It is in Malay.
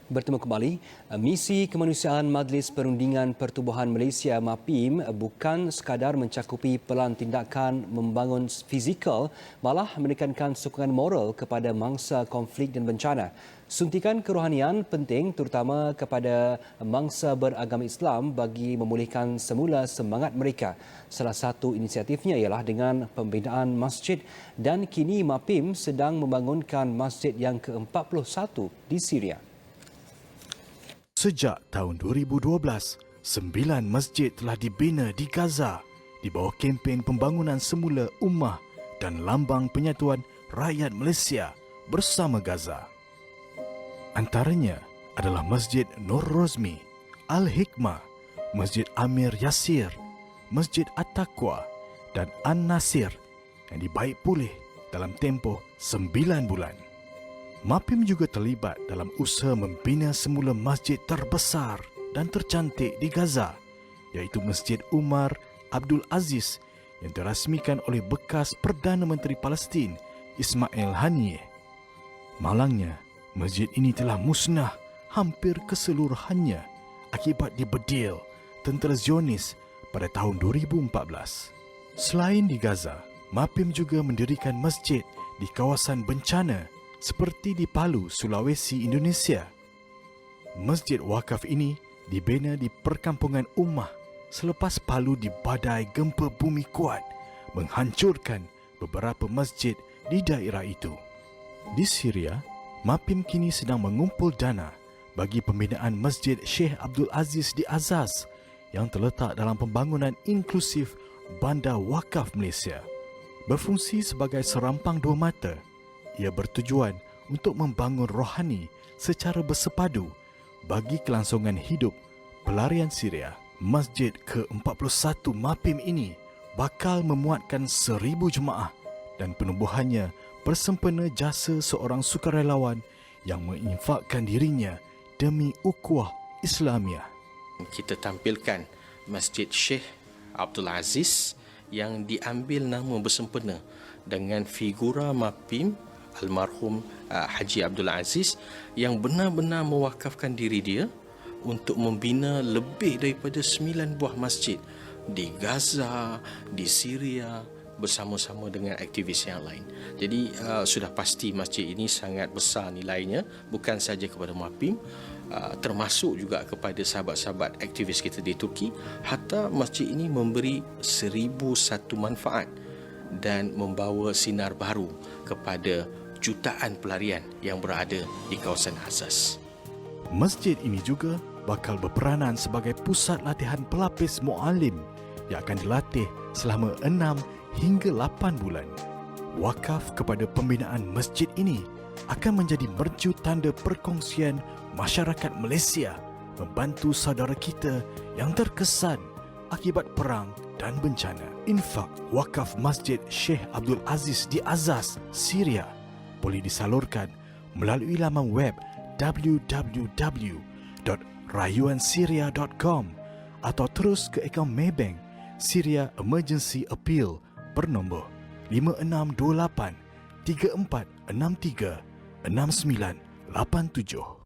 Bertemu kembali, misi kemanusiaan Majlis Perundingan Pertubuhan Malaysia MAPIM bukan sekadar mencakupi pelan tindakan membangun fizikal, malah menekankan sokongan moral kepada mangsa konflik dan bencana. Suntikan kerohanian penting terutama kepada mangsa beragama Islam bagi memulihkan semula semangat mereka. Salah satu inisiatifnya ialah dengan pembinaan masjid dan kini MAPIM sedang membangunkan masjid yang ke-41 di Syria. Sejak tahun 2012, 9 masjid telah dibina di Gaza di bawah kempen pembangunan semula ummah dan lambang penyatuan rakyat Malaysia bersama Gaza. Antaranya adalah Masjid Nur Rozmi, Al-Hikmah, Masjid Amir Yasir, Masjid At-Taqwa dan An-Nasir yang dibaik pulih dalam tempoh 9 bulan. MAPIM juga terlibat dalam usaha membina semula masjid terbesar dan tercantik di Gaza, iaitu Masjid Umar Abdul Aziz yang dirasmikan oleh bekas Perdana Menteri Palestin Ismail Haniyeh. Malangnya, masjid ini telah musnah hampir keseluruhannya akibat dibedil tentera Zionis pada tahun 2014. Selain di Gaza, MAPIM juga mendirikan masjid di kawasan bencana seperti di Palu, Sulawesi, Indonesia. Masjid wakaf ini dibina di perkampungan Ummah selepas Palu dibadai gempa bumi kuat menghancurkan beberapa masjid di daerah itu. Di Syria, MAPIM kini sedang mengumpul dana bagi pembinaan Masjid Sheikh Abdul Aziz di Azaz yang terletak dalam pembangunan inklusif Bandar Wakaf Malaysia. Berfungsi sebagai serampang dua mata, ia bertujuan untuk membangun rohani secara bersepadu bagi kelangsungan hidup pelarian Syria. Masjid ke-41 MAPIM ini bakal memuatkan 1,000 jemaah dan penubuhannya bersempena jasa seorang sukarelawan yang menginfakkan dirinya demi ukhuwah Islamiah. Kita tampilkan Masjid Sheikh Abdul Aziz yang diambil nama bersempena dengan figura MAPIM almarhum Haji Abdul Aziz yang benar-benar mewakafkan diri dia untuk membina lebih daripada 9 buah masjid di Gaza, di Syria bersama-sama dengan aktivis yang lain. Jadi sudah pasti masjid ini sangat besar nilainya, bukan saja kepada MAPIM, termasuk juga kepada sahabat-sahabat aktivis kita di Turki. Hatta masjid ini memberi 1,001 manfaat dan membawa sinar baru kepada jutaan pelarian yang berada di kawasan Azaz. Masjid ini juga bakal berperanan sebagai pusat latihan pelapis mu'alim yang akan dilatih selama 6 hingga 8 bulan. Wakaf kepada pembinaan masjid ini akan menjadi mercu tanda perkongsian masyarakat Malaysia membantu saudara kita yang terkesan akibat perang dan bencana. Infak wakaf Masjid Sheikh Abdul Aziz di Azaz, Syria boleh disalurkan melalui laman web www.rayuansyria.com atau terus ke akaun Maybank Syria Emergency Appeal bernombor 5628 3463 6987.